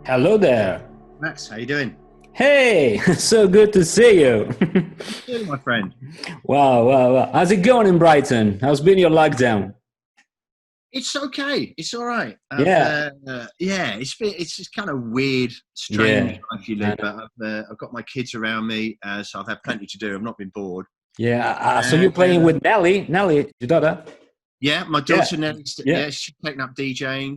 Hello there. Max, how you doing? Hey, so good to see you. Good, my friend. Wow. How's it going in Brighton? How's been your lockdown? It's okay. It's all right. Yeah, Yeah, it's just kind of weird, strange yeah, life you I live, know. but I've got my kids around me, so I've had plenty to do. I've not been bored. Yeah. So Uh, you're playing with Nelly, your daughter? yeah, my Yeah, daughter Nelly, yeah. yeah, she's taken up DJing.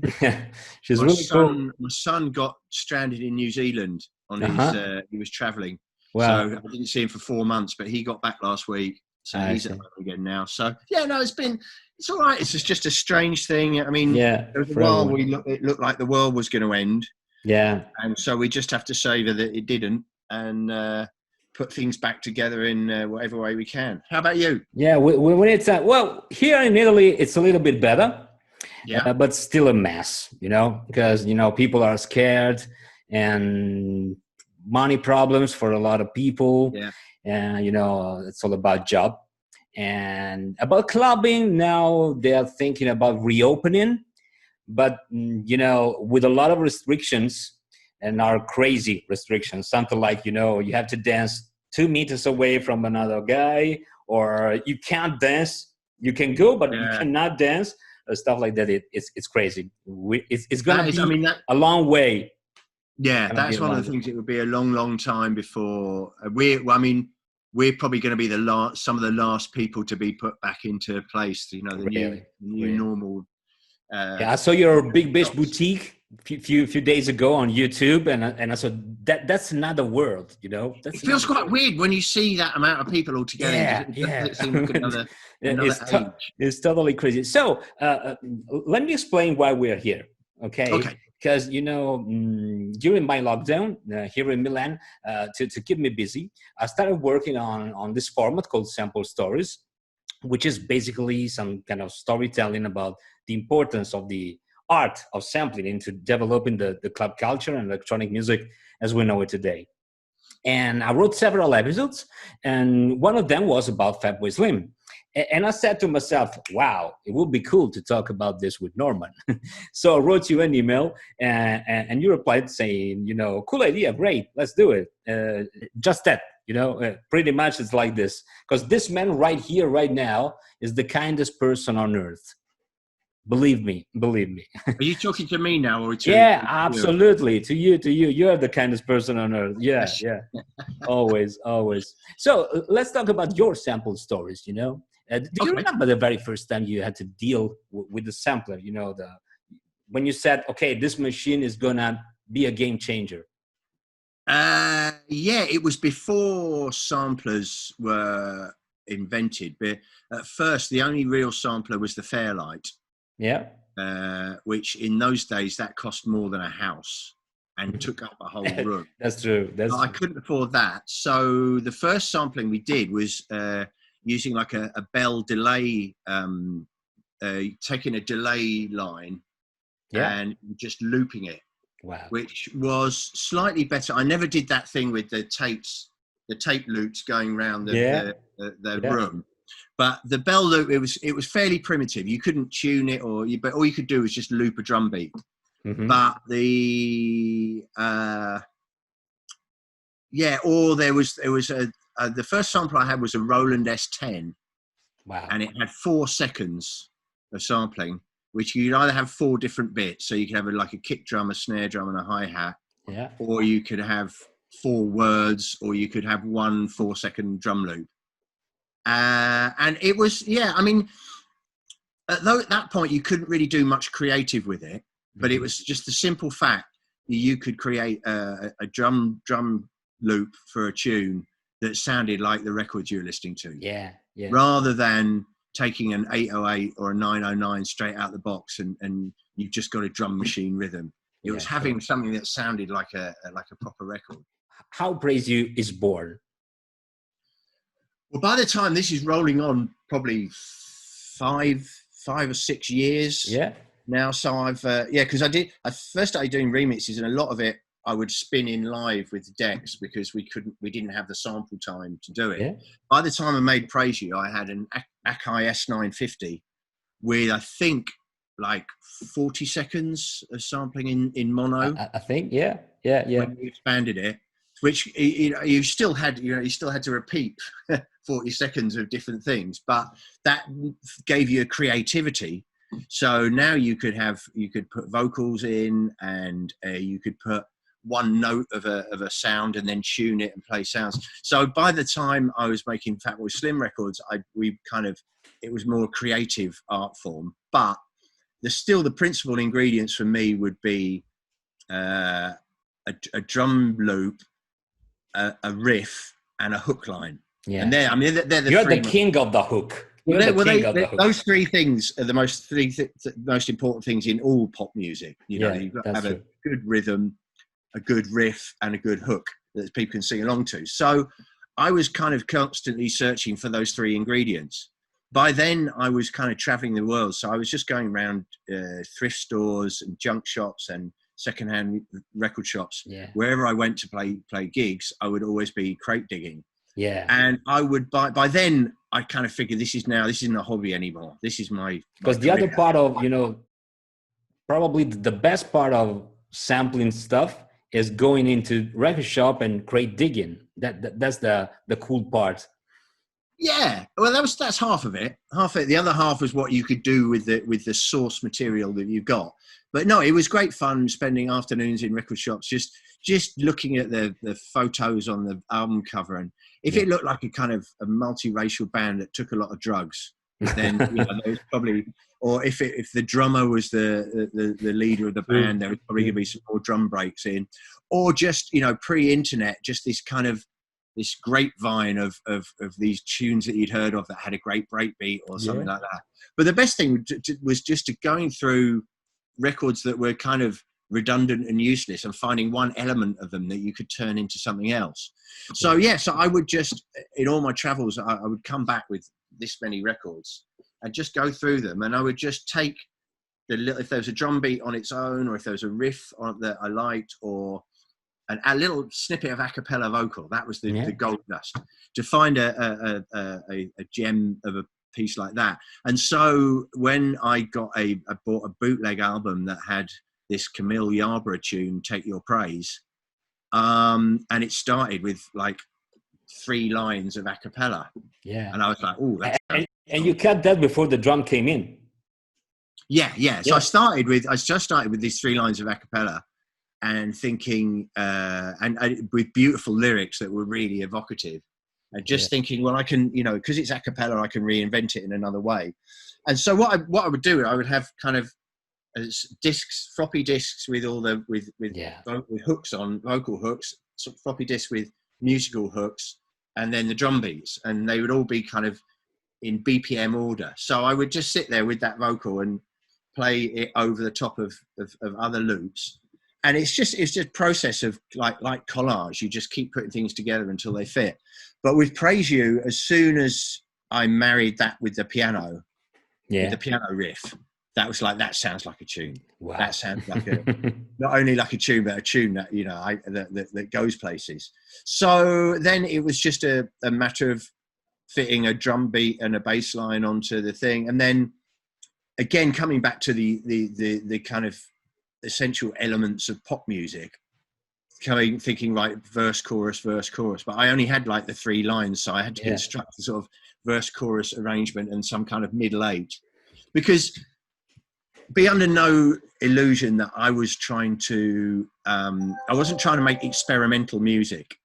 She's really cool. My son got stranded in New Zealand on his. Uh-huh. He was travelling, so Wow. I didn't see him for 4 months, but he got back last week, so I he's at see. home again now. So yeah, no, it's all right. It's just a strange thing. I mean, Yeah, there was a for while everyone. it looked like the world was going to end, Yeah. and so we just have to savour that it didn't, and put things back together in whatever way we can. How about you? Yeah, when it's well, here in Italy, it's a little bit better, Yeah, but still a mess, because people are scared and money problems for a lot of people, yeah, and it's all about job and about clubbing. Now they are thinking about reopening, but with a lot of restrictions and our crazy restrictions, something like you have to dance 2 meters away from another guy, or you can't dance. You can go but you yeah. cannot dance, stuff like that. It's crazy. It's gonna That is, I be mean, that a long way. Yeah, Gonna be that's a one of long the way. things. It would be a long, long time before I mean, we're probably going to be the last, some of the last people to be put back into place. You know, the Really, new really. normal. Uh, Yeah, I saw your Big Bish Jobs. boutique few days ago on YouTube, and I saw that's another world. It That's feels another quite world. weird when you see that amount of people all together. You Yeah, just yeah. it seems like another it's age. it's totally crazy. So let me explain why we're here, okay? Okay, Because during my lockdown here in Milan, to keep me busy, I started working on this format called Sample Stories, which is basically some kind of storytelling about the importance of the art of sampling into developing the club culture and electronic music as we know it today. And I wrote several episodes, and one of them was about Fatboy Slim. And I said to myself, wow, it would be cool to talk about this with Norman. So I wrote you an email, and you replied saying, cool idea, great, let's do it. Just that, pretty much it's like this. Because this man right here, right now, is the kindest person on earth. Believe me, believe me. are you talking to me now or to Yeah, the viewer? absolutely. To you, to you. You're the kindest person on earth. Yeah, Yes. yeah. Always, always. So let's talk about your sample stories. Do you Okay. remember the very first time you had to deal with the sampler? The when you said, "Okay, this machine is gonna be a game changer." Yeah, it was before samplers were invented. But at first, the only real sampler was the Fairlight, Yeah, which in those days that cost more than a house and took up a whole room. that's true. But That's I true. couldn't afford that, so the first sampling we did was using like a bell delay, taking a delay line Yeah. and just looping it, Wow. which was slightly better. I never did that thing with the tape loops going around Yeah. the Yeah. room. But the bell loop, it was fairly primitive. You couldn't tune it, but all you could do was just loop a drum beat. Hmm. But or there was the first sample I had was a Roland S10, Wow. and it had 4 seconds of sampling, which you could either have four different bits, so you could have like a kick drum, a snare drum, and a hi hat, Yeah. or you could have four words, or you could have 1 4-second drum loop. And it was, yeah, I mean, though at that point you couldn't really do much creative with it, but it Hmm. was just the simple fact that you could create a drum loop for a tune that sounded like the record you were listening to, Yeah. Yeah. rather than taking an 808 or a 909 straight out the box and you've just got a drum machine rhythm. It was Yeah. Sure. having something that sounded like a proper record. How Praise You is born. Well, by the time this is rolling on, probably five or 6 years Yeah. now. So I've because I first started doing remixes, and a lot of it I would spin in live with decks because we didn't have the sample time to do it. Yeah. By the time I made Praise You, I had an Akai S950 with, I think, like 40 seconds of sampling in mono. I think, yeah. When you expanded it, which you still had, you still had to repeat 40 seconds of different things, but that gave you a creativity. So now you could put vocals in, and you could put one note of a sound and then tune it and play sounds. So by the time I was making Fatboy Slim records, it was more creative art form, but the principal ingredients for me would be a drum loop, a riff, and a hook line. Yeah. And they're the You're three. the king of the hook. Those three things are the most important things in all pop music. You've got to have a good rhythm, a good riff, and a good hook that people can sing along to. So I was kind of constantly searching for those three ingredients. By then, I was kind of traveling the world. So I was just going around thrift stores and junk shops and secondhand record shops. Yeah. Wherever I went to play gigs, I would always be crate digging. Yeah. And I would by then I kind of figured this isn't a hobby anymore. This is my because the other part of probably the best part of sampling stuff is going into record shop and crate digging. That's the cool part. Yeah, well, that's half of it. The other half was what you could do with the source material that you got. But no, it was great fun spending afternoons in record shops, just looking at the photos on the album cover, and if it looked like a kind of a multiracial band that took a lot of drugs, then there was probably, or if the drummer was the leader of the band, there was probably going to be some more drum breaks in, or just pre-internet, just this kind of this grapevine of these tunes that you'd heard of that had a great breakbeat or something like that. But the best thing was just going through records that were kind of redundant and useless and finding one element of them that you could turn into something else. So so I would just, in all my travels, I would come back with this many records and just go through them, and I would just take if there was a drum beat on its own, or if there was a riff on that I liked, or a little snippet of a cappella vocal. That was the gold dust. To find a gem of a piece like that. And so when I bought a bootleg album that had this Camille Yarborough tune, Take Your Praise, and it started with like 3 lines of a cappella. Yeah. And I was like, oh, that's and you cut that before the drum came in. Yeah. So I just started with these 3 lines of a cappella, and thinking, and with beautiful lyrics that were really evocative, and just thinking, well, I can, because it's a cappella, I can reinvent it in another way. And so what I would do, I would have kind of discs, floppy discs with all the with hooks on, vocal hooks, floppy discs with musical hooks, and then the drum beats, and they would all be kind of in BPM order. So I would just sit there with that vocal and play it over the top of other loops. And it's just process of like collage. You just keep putting things together until they fit. But with Praise You, as soon as I married that with the piano, with the piano riff, that was like, that sounds like a tune. Wow. That sounds like not only like a tune, but a tune that that goes places. So then it was just a matter of fitting a drum beat and a bass line onto the thing, and then again coming back to the kind of essential elements of pop music, thinking right, verse chorus, but I only had like the 3 lines, so I had to construct the sort of verse chorus arrangement and some kind of middle 8, because be under no illusion that I was trying to I wasn't trying to make experimental music.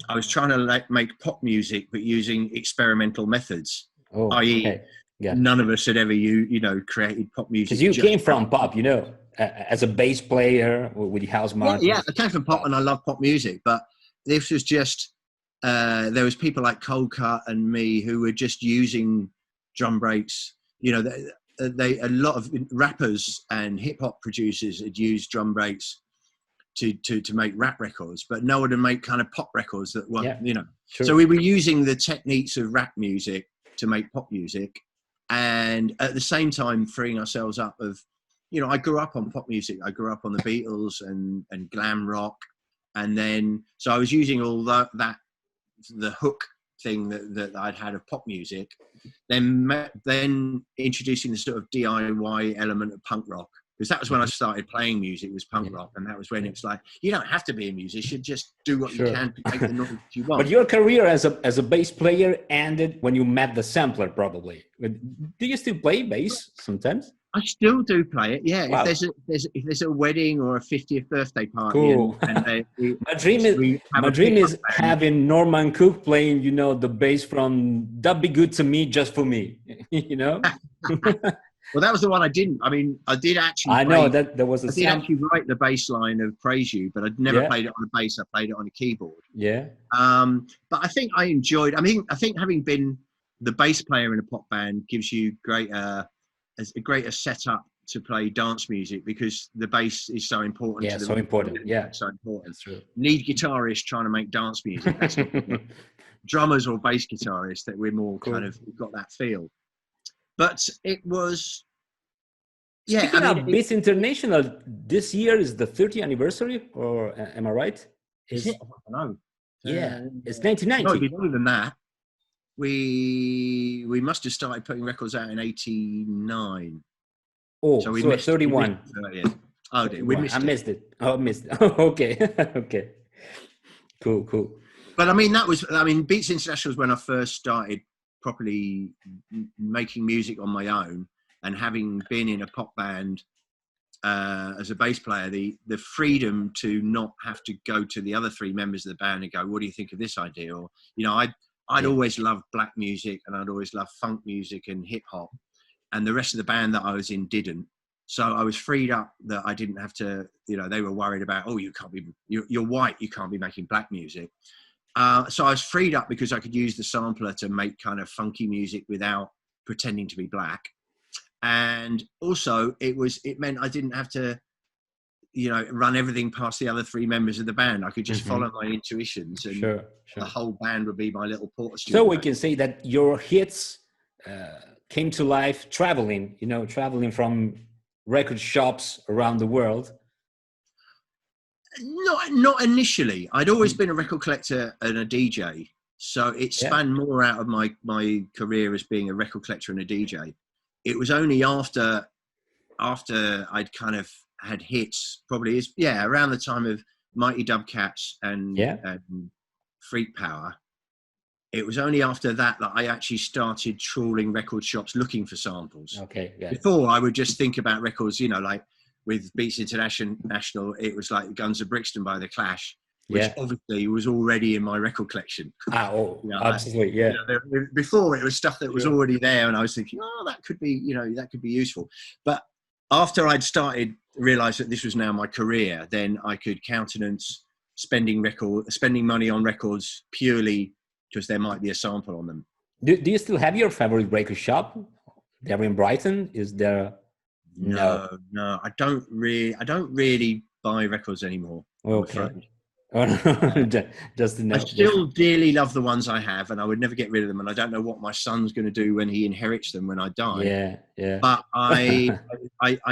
I was trying to make pop music but using experimental methods, i.e. none of us had ever created pop music, because you came from pop, as a bass player with the house marches. Yeah, I came from pop and I love pop music, but this was just there was people like Cold Cut and me who were just using drum breaks. A lot of rappers and hip hop producers had used drum breaks to make rap records, but no one would make kind of pop records that were Sure. So we were using the techniques of rap music to make pop music, and at the same time freeing ourselves up of, I grew up on pop music. I grew up on the Beatles and glam rock. And then, so I was using all the hook thing that I'd had of pop music, then introducing the sort of DIY element of punk rock, because that was when I started playing music, was punk rock, and that was when it was like, you don't have to be a musician, just do what you can to make the noise you want. But your career as a bass player ended when you met the sampler, probably. Do you still play bass sometimes? I still do play it, yeah. Wow. If there's a wedding or a 50th birthday party, Cool. and My dream is having Norman Cook playing, the bass from "That'd Be Good to Me" just for me, Well, that was the one I didn't. I mean, I did actually. I know that there was a. I did actually write the bass line of "Praise You," but I'd never played it on a bass. I played it on a keyboard. Yeah. But I think I enjoyed. I think having been the bass player in a pop band gives you a greater setup to play dance music, because the bass is so important. Yeah, so important. Yeah, so important. That's true. Need guitarists trying to make dance music. That's drummers or bass guitarists that we're more kind of got that feel. But it was, yeah. Speaking of Beats International, this year is the 30th anniversary, or am I right? Is it? I don't know. Yeah, it's 1990. No, it'd be longer than that. We must have started putting records out in '89. Oh, so we missed 31. Oh, we missed I missed it. Oh, I missed it. Okay, okay, cool. But Beats International was when I first started properly making music on my own, and having been in a pop band as a bass player, the freedom to not have to go to the other three members of the band and go, what do you think of this idea? Or, I'd always loved black music, and I'd always loved funk music and hip hop, and the rest of the band that I was in didn't. So I was freed up that I didn't have to, they were worried about, you're white, you can't be making black music. So I was freed up because I could use the sampler to make kind of funky music without pretending to be black. And also it meant I didn't have to, run everything past the other three members of the band. I could just follow my intuitions, and sure. The whole band would be my little porter studio. So we can say that your hits came to life traveling from record shops around the world. Not initially. I'd always been a record collector and a DJ, so it spanned more out of my career as being a record collector and a DJ. It was only after I'd kind of had hits, probably around the time of Mighty Dubcats and Freak Power. It was only after that I actually started trawling record shops looking for samples. Okay. Yeah. Before, I would just think about records, like with Beats International, it was like Guns of Brixton by The Clash, which obviously was already in my record collection. Absolutely, yeah. Before, it was stuff that was already there, and I was thinking, that could be, that could be useful. But after I'd realised that this was now my career, then I could countenance spending money on records purely because there might be a sample on them. Do you still have your favorite record shop there in Brighton? Is there? No, I don't really buy records anymore. Okay. Just I still dearly love the ones I have, and I would never get rid of them. And I don't know what my son's going to do when he inherits them when I die. Yeah. But I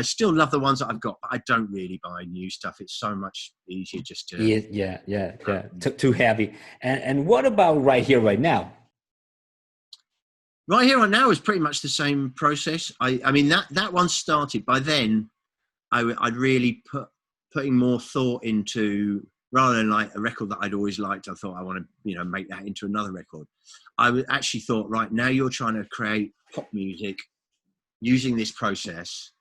still love the ones that I've got. But I don't really buy new stuff. It's so much easier just to. Yeah. Too heavy. And what about Right Here, Right Now? Right Here, Right Now is pretty much the same process. I mean that one started. By then, I'd really putting more thought into. Rather than like a record that I'd always liked, I thought I want to, make that into another record. I actually thought, right, now you're trying to create pop music using this process.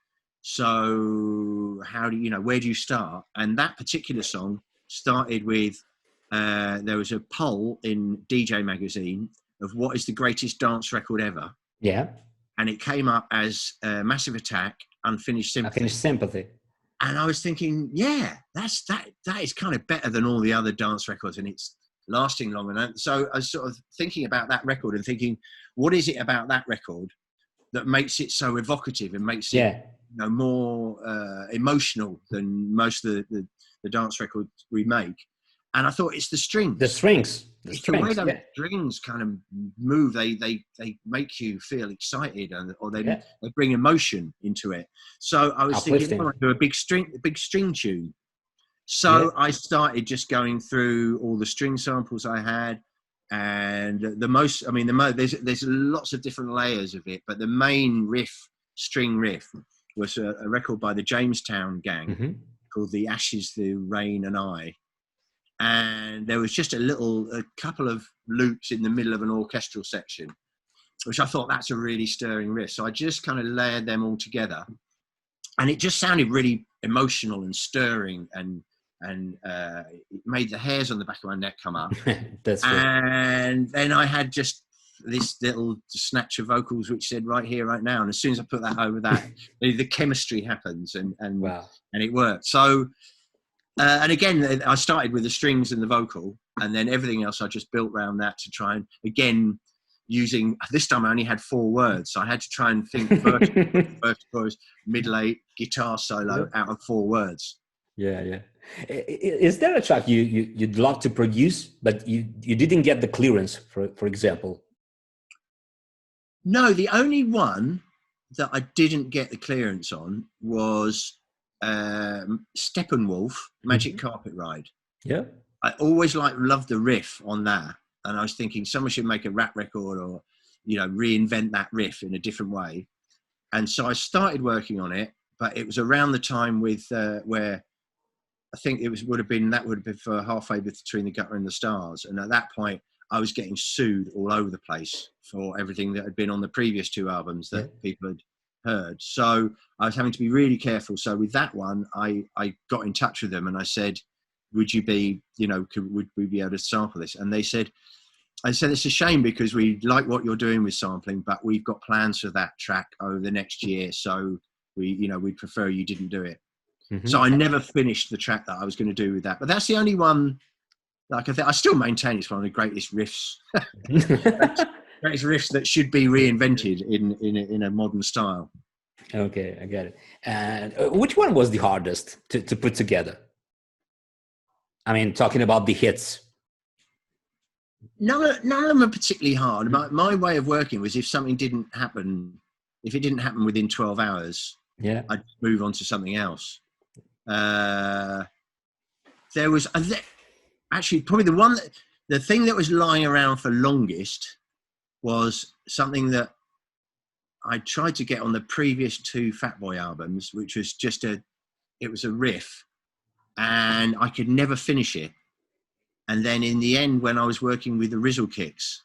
So how do where do you start? And that particular song started with, there was a poll in DJ Magazine of what is the greatest dance record ever. Yeah. And it came up as Massive Attack, Unfinished Sympathy. And I was thinking, that is kind of better than all the other dance records, and it's lasting long enough. So I was sort of thinking about that record and thinking, what is it about that record that makes it so evocative and makes it more emotional than most of the dance records we make? And I thought it's the strings. The strings. The way those strings kind of move, they make you feel excited, or they bring emotion into it. So I was thinking, I want to do a big string tune. So I started just going through all the string samples I had, And there's lots of different layers of it, but the main string riff, was a record by the Jamestown Gang called "The Ashes, the Rain, and I," and there was just a couple of loops in the middle of an orchestral section, which I thought that's a really stirring riff. So I just kind of layered them all together, and it just sounded really emotional and stirring, and it made the hairs on the back of my neck come up. That's true. And then I had just this little snatch of vocals which said "right here, right now," and as soon as I put that over that, the chemistry happens, and it worked. So and again, I started with the strings and the vocal, and then everything else I just built around that to try and, again, using, this time I only had 4 words, so I had to try and think first chorus, middle 8, guitar solo out of 4 words. Yeah. Is there a track you'd love to produce, but you didn't get the clearance, for example? No, the only one that I didn't get the clearance on was Steppenwolf, Magic Carpet Ride. Yeah. I always loved the riff on that. And I was thinking someone should make a rap record, or, reinvent that riff in a different way. And so I started working on it, but it was around the time with where I think would have been for Halfway Between the Gutter and the Stars. And at that point, I was getting sued all over the place for everything that had been on the previous 2 albums that people had heard. So I was having to be really careful. So with that one, I got in touch with them and I said, would we be able to sample this? And I said, it's a shame because we like what you're doing with sampling, but we've got plans for that track over the next year. So we'd prefer you didn't do it. So I never finished the track that I was going to do with that. But that's the only one. I still maintain it's one of the greatest riffs, greatest riffs that should be reinvented in a modern style. Okay, I get it. And which one was the hardest to put together? I mean, talking about the hits. None of them are particularly hard. My way of working was if it didn't happen within 12 hours, I'd move on to something else. There was actually probably the thing that was lying around for longest was something that I tried to get on the previous 2 Fatboy albums, which was it was a riff, and I could never finish it. And then in the end, when I was working with the Rizzle Kicks,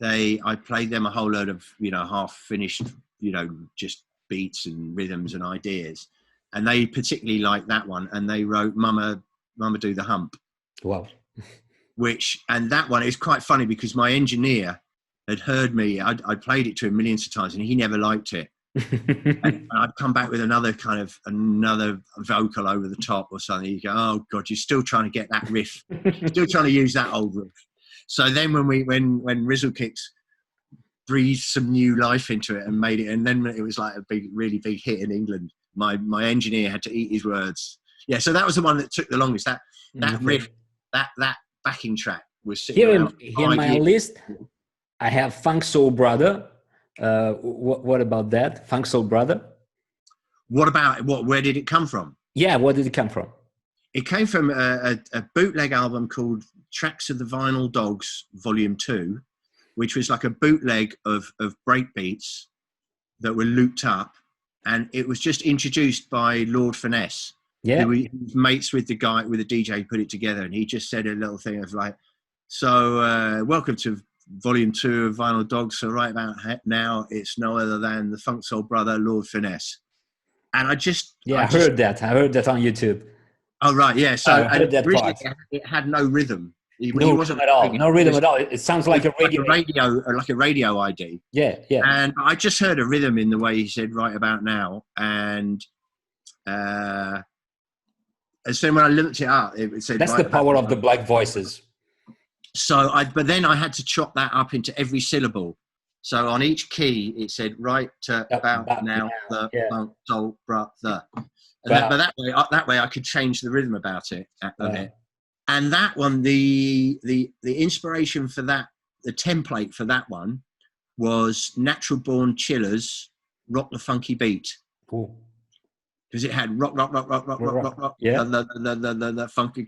I played them a whole load of, half finished, just beats and rhythms and ideas. And they particularly liked that one. And they wrote Mama Do the Hump. Wow. And that one is quite funny because my engineer had heard me. I played it to him millions of times and he never liked it. And I'd come back with another vocal over the top or something. You go, oh God, you're still trying to get that riff, still trying to use that old riff. So then when Rizzle Kicks breathed some new life into it and made it, and then it was like a really big hit in England. My engineer had to eat his words. Yeah, so that was the one that took the longest. That riff, that backing track was sitting here in my list. I have Funk Soul Brother. What about that? Funk Soul Brother? Where did it come from? Yeah, where did it come from? It came from a bootleg album called Tracks of the Vinyl Dogs Volume 2, which was like a bootleg of breakbeats that were looped up. And it was just introduced by Lord Finesse. Yeah. Who was mates with the DJ who put it together. And he just said a little thing of like, so welcome to Volume 2 of Vinyl Dogs. So right about now, it's no other than the Funk Soul Brother, Lord Finesse. And I heard that. I heard that on YouTube. Oh, right. Yeah. So I heard that part. It had no rhythm. No rhythm at all. No rhythm at all. It sounds like a radio ID. Yeah, yeah. And I just heard a rhythm in the way he said right about now. And so when I looked it up, it said that's the power of the black voices. So but then I had to chop that up into every syllable. So on each key, it said right to about now, the Funk Soul Brother. But that way I could change the rhythm about it. And that one, the inspiration for that, the template for that one was Natural Born Chillers, Rock the Funky Beat. Cool. Because it had rock, yeah. the funky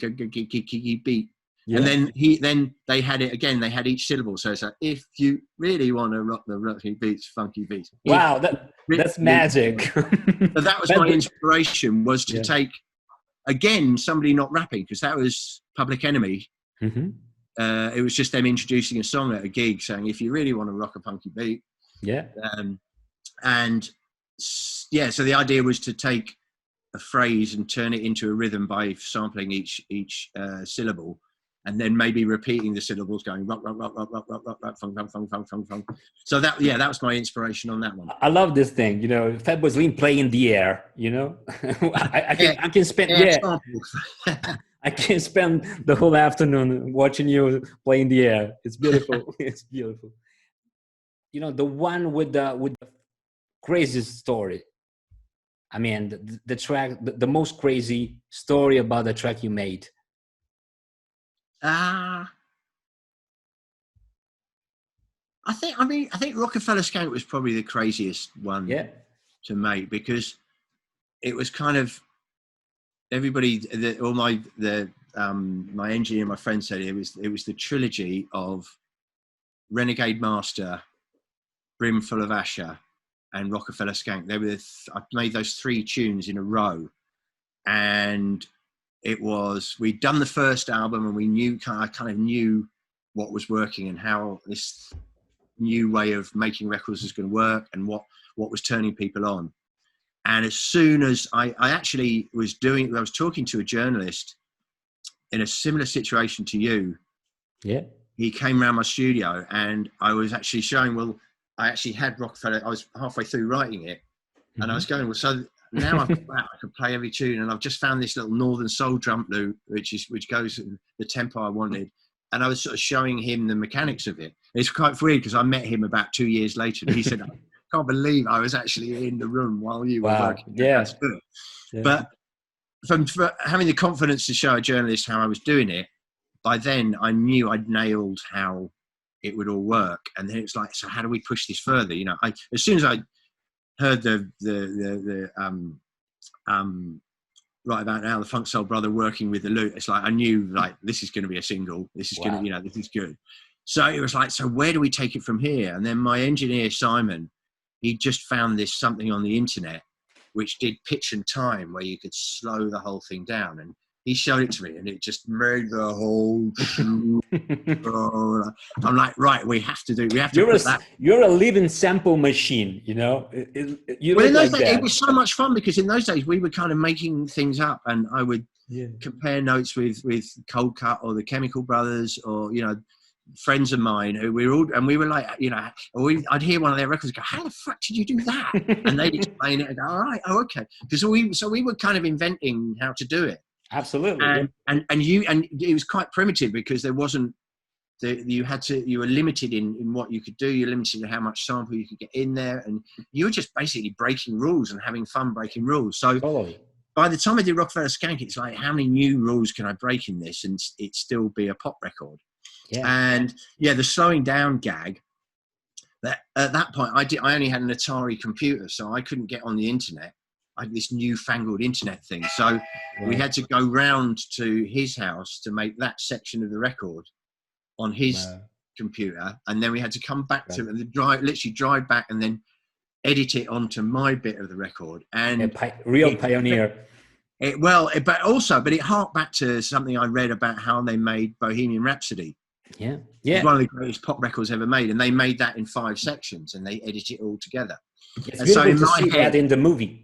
beat. And Yeah. then they had it again. They had each syllable. So it's like, if you really want to rock the rocky beats, funky beats. If Wow, you that's really magic. so that was my But inspiration, was to yeah. take, again, somebody not rapping, because that was Public Enemy. Hmm. It was just them introducing a song at a gig saying, if you really want to rock a funky beat. Yeah. And yeah, so the idea was to take a phrase and turn it into a rhythm by sampling each syllable, and then maybe repeating the syllables, going rock, rock, rock, rock, rock, rock, rock, rock, funk, funk, funk, funk, funk, funk. So that was my inspiration on that one. I love this thing, Fatboy Slim play in the air, I can spend, I can spend the whole afternoon watching you play in the air. It's beautiful. It's beautiful. The one with the craziest story. I mean, the track, the most crazy story about the track you made. I think Rockefeller Skank was probably the craziest one to make, because it was kind of everybody. My engineer, my friend said it was the trilogy of Renegade Master, Brimful of Asher, and Rockefeller Skank. I made those 3 tunes in a row, and we'd done the first album, and I kind of knew what was working and how this new way of making records was going to work, and what was turning people on. And as soon as I was talking to a journalist in a similar situation to you. Yeah. He came around my studio, and I was actually showing, I actually had Rockefeller. I was halfway through writing it, and I was going, so now I can play every tune, and I've just found this little Northern Soul drum loop, which goes the tempo I wanted. And I was sort of showing him the mechanics of it. It's quite weird, because I met him about 2 years later, and he said, I can't believe I was actually in the room while you were working. Yeah. That's good. Yeah. But for having the confidence to show a journalist how I was doing it, by then I knew I'd nailed how it would all work. And then it's like, so how do we push this further? As soon as I heard the right about now, the Funk Soul Brother working with the lute, it's like I knew, like, this is going to be a single. This is going to, this is good. So it was like, so where do we take it from here? And then my engineer Simon, he just found this something on the internet which did pitch and time, where you could slow the whole thing down, and he showed it to me, and it just made the whole I'm like, right, we have to put that. You're a living sample machine, you know. It was so much fun, because in those days we were kind of making things up, and I would compare notes with Cold Cut or the Chemical Brothers, or friends of mine who we were like, I'd hear one of their records, go, how the fuck did you do that? And they'd explain it and go, all right, okay. So we were kind of inventing how to do it. Absolutely. And it was quite primitive, because there wasn't, you were limited in what you could do. You're limited in how much sample you could get in there, and you were just basically breaking rules and having fun breaking rules. So by the time I did Rockefeller Skank, it's like, how many new rules can I break in this and it still be a pop record? Yeah. And the slowing down gag, that at that point I only had an Atari computer, so I couldn't get on the internet. I had this newfangled internet thing, so we had to go round to his house to make that section of the record on his computer, and then we had to come back to and drive back and then edit it onto my bit of the record. And pioneer. But it harked back to something I read about how they made Bohemian Rhapsody. Yeah. It's one of the greatest pop records ever made, and they made that in 5 sections, and they edited it all together. It's beautiful to see that in the movie.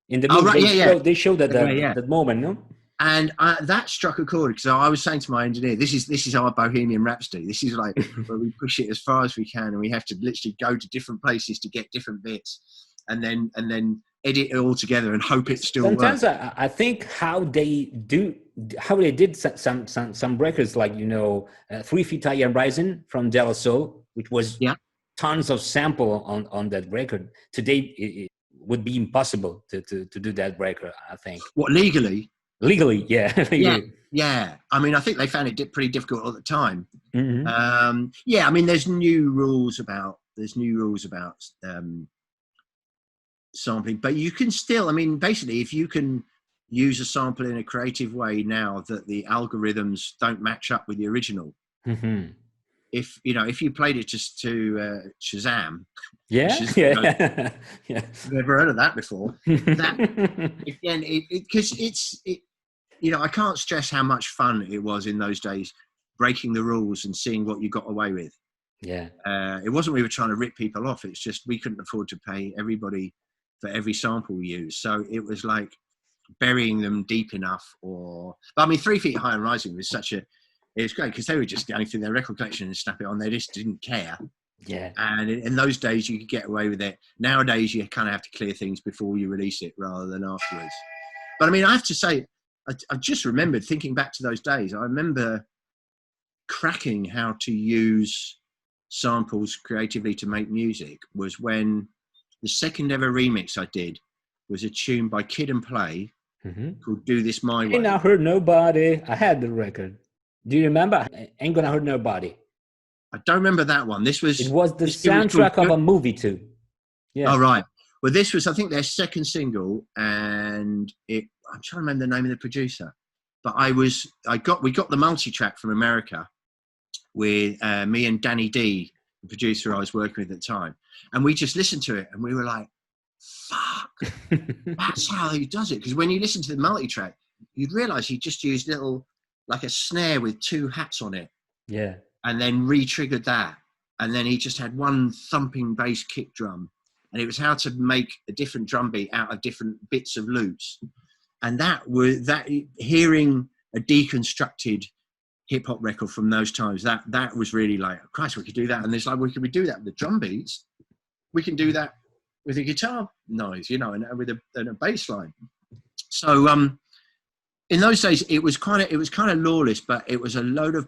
In the movie, they showed that moment, no? And that struck a chord, because I was saying to my engineer, this is our Bohemian Rhapsody. This is like where we push it as far as we can, and we have to literally go to different places to get different bits, and then edit it all together and hope it still works. Sometimes I think how they did some records, like 3 Feet High and Rising from De La Soul, which was tons of sample on that record. Today it would be impossible to do that record, I think. What, legally? Legally, yeah. Yeah. I mean, I think they found it pretty difficult at the time. Mm-hmm. I mean, there's new rules about sampling, but you can still, I mean, basically, if you can use a sample in a creative way now that the algorithms don't match up with the original. Mm-hmm. If you played it just to Shazam, Yeah, yeah, yeah. I've never heard of that before. That again, because I can't stress how much fun it was in those days, breaking the rules and seeing what you got away with. Yeah. It wasn't we were trying to rip people off. It's just we couldn't afford to pay everybody for every sample we used. So it was like burying them deep enough. But I mean, 3 Feet High and Rising was it was great because they were just going through their record collection and snap it on. They just didn't care. Yeah. And in those days, you could get away with it. Nowadays, you kind of have to clear things before you release it rather than afterwards. But I mean, I have to say, I just remembered thinking back to those days. I remember cracking how to use samples creatively to make music was when the second ever remix I did was a tune by Kid and Play called Do This My Way. Ain't Gonna Hurt Nobody. I had the record. Do you remember? Ain't Gonna Hurt Nobody. I don't remember that one. It was the soundtrack of a movie too. Yeah. Oh, right. Well, this was, I think, their second single, and I'm trying to remember the name of the producer, but we got the multi-track from America with me and Danny D, the producer I was working with at the time, and we just listened to it and we were like, fuck, that's how he does it. Because when you listen to the multi-track, you'd realize he just used like a snare with 2 hats on it. Yeah. And then re-triggered that. And then he just had one thumping bass kick drum. And it was how to make a different drum beat out of different bits of loops. And hearing a deconstructed hip hop record from those times, that was really like, Christ, we could do that. And it's like, we do that with the drum beats. We can do that with a guitar noise, and with a bass line. So in those days, it was kind of lawless, but it was a load of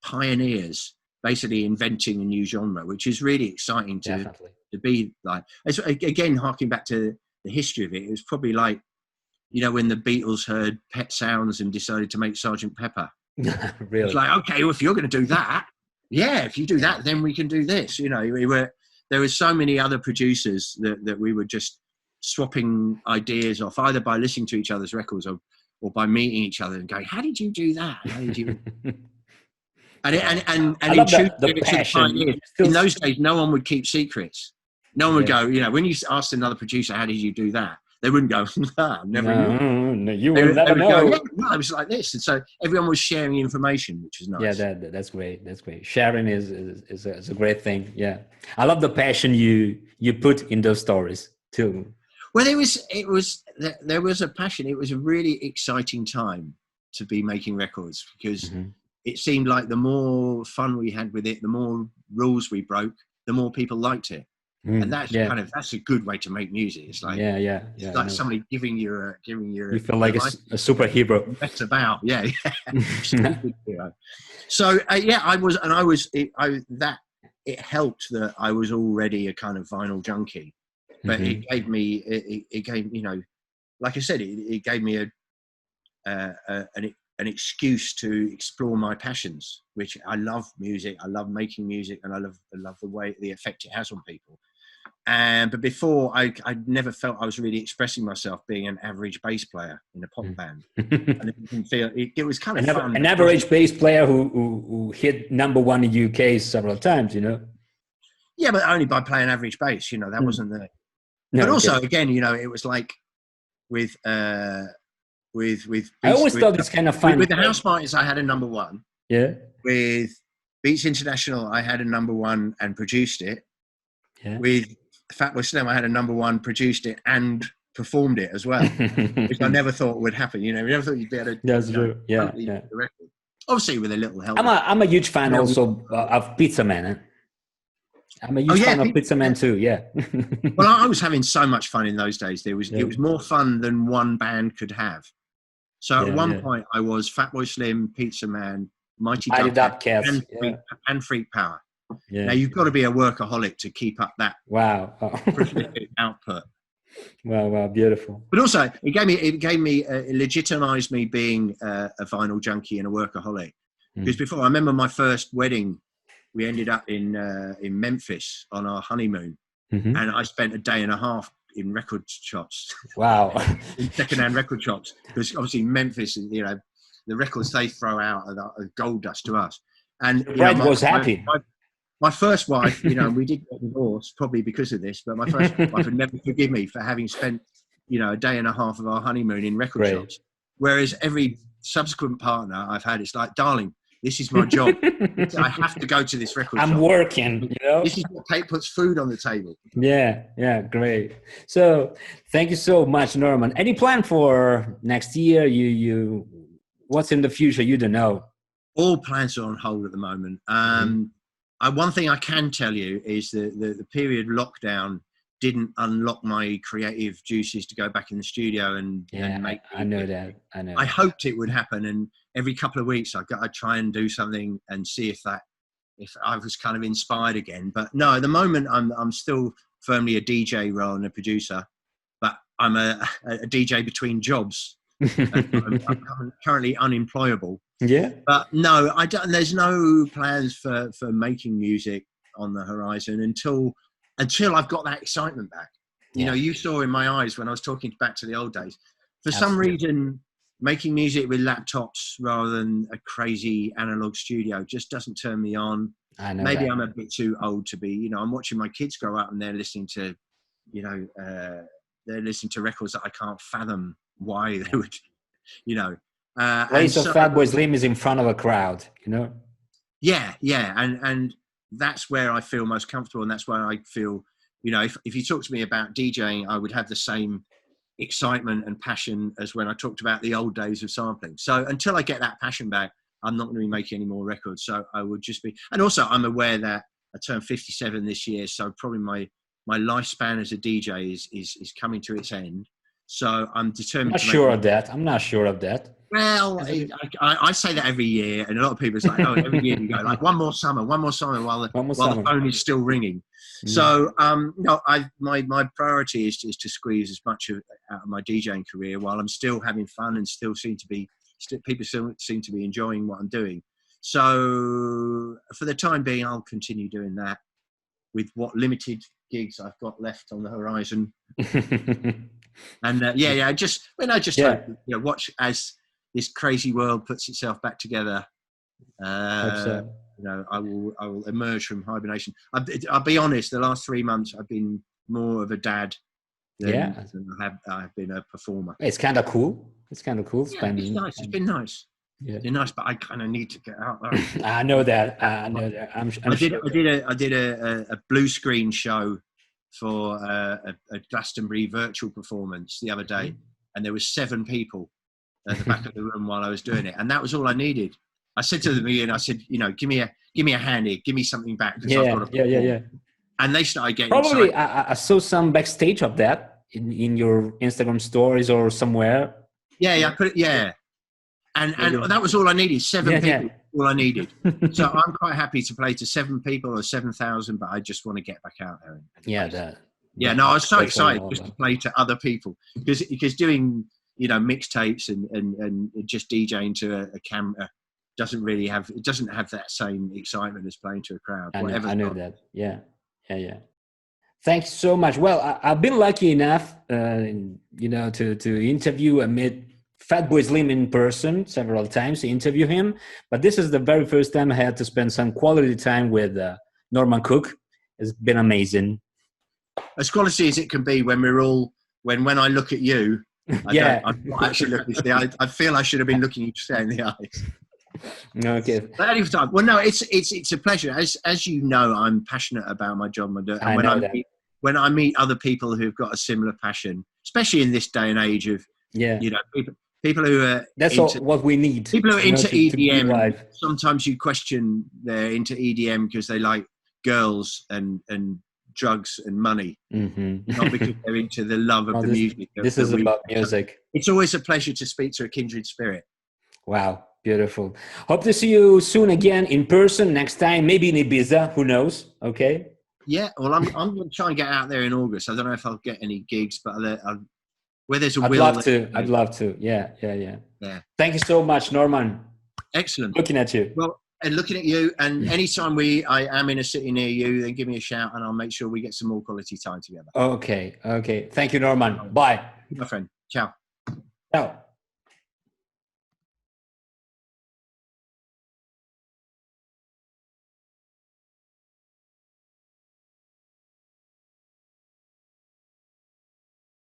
pioneers basically inventing a new genre, which is really exciting to be like. Again, harking back to the history of it, it was probably like, when the Beatles heard Pet Sounds and decided to make Sergeant Pepper. Really? It's like, okay, well, if you're going to do that, if you do that, then we can do this. There were so many other producers that we were just swapping ideas off, either by listening to each other's records or by meeting each other and going, how did you do that? How did you? And I love the passion. In those days, no one would keep secrets. No one would go, when you asked another producer, how did you do that? They wouldn't go, no, you will never know. Go, I was like this. And so everyone was sharing information, which is nice. Yeah, that's great. That's great. Sharing is a great thing. Yeah. I love the passion you put in those stories too. Well, there was a passion. It was a really exciting time to be making records because it seemed like the more fun we had with it, the more rules we broke, the more people liked it. And that's that's a good way to make music. It's like it's like somebody giving you you feel like a superhero. That's about So it helped that I was already a kind of vinyl junkie. But it gave me, like I said, it gave me an excuse to explore my passions, which I love music. I love making music, and I love the effect it has on people. But before, I never felt I was really expressing myself being an average bass player in a pop band. And it didn't feel it was kind of fun. An average bass player who hit #1 in UK several times, Yeah, but only by playing average bass. That wasn't the. No, but also, again, it was like with I always thought it's kind of fun. With the House Martins, I had a #1. Yeah. With Beats International, I had a #1 and produced it. Yeah. With Fatboy Slim, I had a #1, produced it, and performed it as well, which I never thought would happen. You never thought you'd be able to. That's true. Yeah. The record. Obviously, with a little help. I'm a huge fan also of Pizza Man. I'm a huge fan of Pizza Man too. Yeah. Well, I was having so much fun in those days. It was more fun than one band could have. So at one point, I was Fatboy Slim, Pizza Man, Mighty Duck Cats, and Freak Power. Yeah. Now you've got to be a workaholic to keep up that prolific output. Wow, beautiful. But also, it legitimized me being a vinyl junkie and a workaholic. Because before, I remember my first wedding. We ended up in Memphis on our honeymoon, and I spent a day and a half in record shops. Wow. In second-hand record shops, because obviously Memphis, the records they throw out are gold dust to us. And Bride was happy. My first wife, we did get divorced probably because of this, but my first wife would never forgive me for having spent, a day and a half of our honeymoon in record shops. Whereas every subsequent partner I've had, it's like, darling, this is my job. I have to go to this record shop. I'm working, This is what puts food on the table. Yeah, great. So thank you so much, Norman. Any plan for next year? You what's in the future? You don't know. All plans are on hold at the moment. One thing I can tell you is that the period lockdown didn't unlock my creative juices to go back in the studio and make. I know that. I hoped it would happen, and every couple of weeks I'd try and do something and see if I was kind of inspired again. But no, at the moment I'm still firmly a DJ rather than a producer. But I'm a DJ between jobs. I'm currently unemployable. Yeah. But no, I don't. There's no plans for making music on the horizon until I've got that excitement back. You saw in my eyes when I was talking back to the old days. For some reason, making music with laptops rather than a crazy analog studio just doesn't turn me on. I know. Maybe I'm a bit too old to be. I'm watching my kids grow up and they're listening to, records that I can't fathom why they would, Place of Fatboy Slim is in front of a crowd, Yeah, and that's where I feel most comfortable, and that's where I feel, if you talk to me about DJing, I would have the same excitement and passion as when I talked about the old days of sampling. So until I get that passion back, I'm not going to be making any more records. So I would just be, and also I'm aware that I turned 57 this year, so probably my lifespan as a DJ is coming to its end. So I'm determined. I'm not sure of that. Well, I say that every year, and a lot of people say, "Oh, every year you go like one more summer while the phone is still ringing." So, no, my priority is to squeeze as much out of my DJing career while I'm still having fun and people still seem to be enjoying what I'm doing. So, for the time being, I'll continue doing that with what limited gigs I've got left on the horizon. And watch as this crazy world puts itself back together. I will emerge from hibernation. I'll be honest. The last 3 months, I've been more of a dad than I've been a performer. It's kind of cool. It's nice. It's been nice. Yeah. It's been nice, but I kind of need to get out there. I know that. I did a blue screen show for a Glastonbury virtual performance the other day, and there was 7 people at the back of the room while I was doing it, and that was all I needed. I said to them, I said, give me a hand here, give me something back. Yeah. And they started getting probably excited. I saw some backstage of that in your Instagram stories or somewhere. Yeah, I put it. Yeah, and that was all I needed. 7 people, all I needed. So I'm quite happy to play to 7 people or 7,000, but I just want to get back out there. I was so excited just to play to other people because doing mixtapes and just DJing to a camera doesn't have that same excitement as playing to a crowd. I know that. Yeah. Thanks so much. Well, I've been lucky enough, to interview Amit Fatboy Slim in person several times to interview him, but this is the very first time I had to spend some quality time with Norman Cook. It's been amazing. As quality as it can be when when I look at you, I'm not actually looking at the eye. I feel I should have been looking you straight in the eyes. Okay. But any time. Well, no, it's a pleasure. As you know, I'm passionate about my job. And when I meet other people who've got a similar passion, especially in this day and age of people who are what we need. People who are into EDM. Sometimes you question they're into EDM because they like girls and drugs and money, not because they're into the love of the music. This is about music. It's always a pleasure to speak to a kindred spirit. Wow, beautiful. Hope to see you soon again in person next time, maybe in Ibiza, who knows? Okay. Yeah, well, I'm going to try and get out there in August. I don't know if I'll get any gigs, but where there's a will. I'd love to. Yeah. Thank you so much, Norman. Excellent. Looking at you. Well, And looking at you, and anytime I am in a city near you, then give me a shout and I'll make sure we get some more quality time together. Okay. Thank you, Norman. Bye. My friend. Ciao. Ciao.